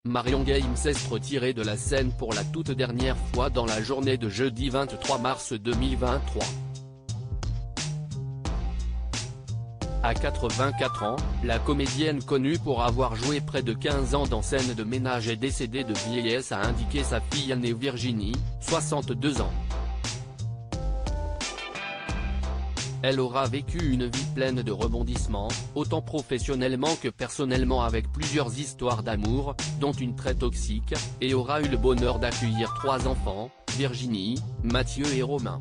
Marion Gaye s'est retirée de la scène pour la toute dernière fois dans la journée de jeudi 23 mars 2023. À 84 ans, la comédienne connue pour avoir joué près de 15 ans dans Scène de ménage est décédée de vieillesse, a indiqué sa fille aînée Virginie, 62 ans. Elle aura vécu une vie pleine de rebondissements, autant professionnellement que personnellement, avec plusieurs histoires d'amour, dont une très toxique, et aura eu le bonheur d'accueillir 3 enfants, Virginie, Mathieu et Romain.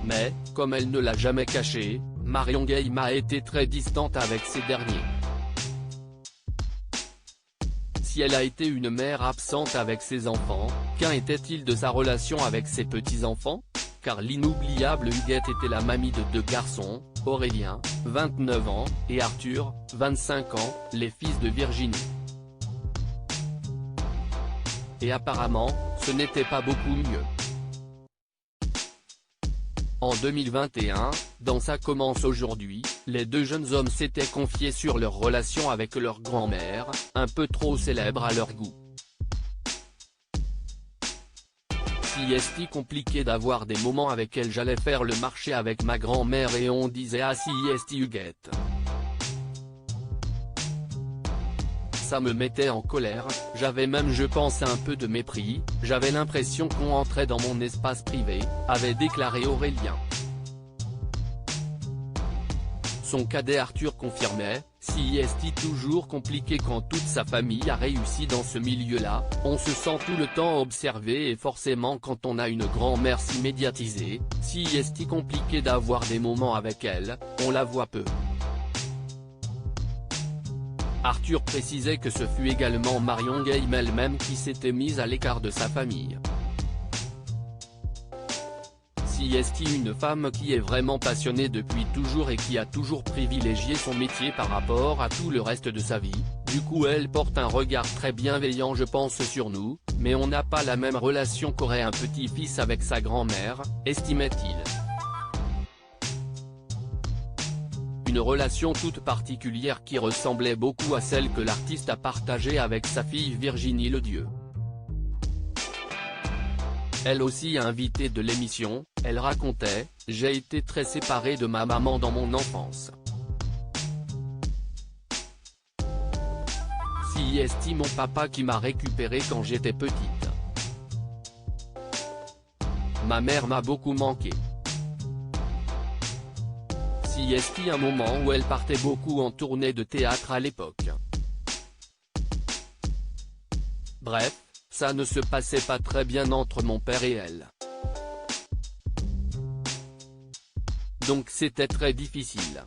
Mais, comme elle ne l'a jamais caché, Marion Gaye a été très distante avec ces derniers. Si elle a été une mère absente avec ses enfants, qu'en était-il de sa relation avec ses petits-enfants ? Car l'inoubliable Huguette était la mamie de 2 garçons, Aurélien, 29 ans, et Arthur, 25 ans, les fils de Virginie. Et apparemment, ce n'était pas beaucoup mieux. En 2021, dans Ça commence aujourd'hui, les 2 jeunes hommes s'étaient confiés sur leur relation avec leur grand-mère, un peu trop célèbre à leur goût. Si est compliqué d'avoir des moments avec elle, j'allais faire le marché avec ma grand-mère et on disait ah si est Huguette. Ça me mettait en colère, j'avais même je pense un peu de mépris, j'avais l'impression qu'on entrait dans mon espace privé, avait déclaré Aurélien. Son cadet Arthur confirmait, si est toujours compliqué quand toute sa famille a réussi dans ce milieu-là, on se sent tout le temps observé et forcément quand on a une grand-mère si médiatisée, si est compliqué d'avoir des moments avec elle, on la voit peu. Arthur précisait que ce fut également Marion Gaye elle-même qui s'était mise à l'écart de sa famille. Si est une femme qui est vraiment passionnée depuis toujours et qui a toujours privilégié son métier par rapport à tout le reste de sa vie, du coup elle porte un regard très bienveillant je pense sur nous, mais on n'a pas la même relation qu'aurait un petit-fils avec sa grand-mère, estimait-il. Une relation toute particulière qui ressemblait beaucoup à celle que l'artiste a partagée avec sa fille Virginie Ledieu. Elle aussi invitée de l'émission, elle racontait « J'ai été très séparée de ma maman dans mon enfance. Si est mon papa qui m'a récupérée quand j'étais petite. Ma mère m'a beaucoup manqué. Si est un moment où elle partait beaucoup en tournée de théâtre à l'époque. Bref, ça ne se passait pas très bien entre mon père et elle. Donc c'était très difficile.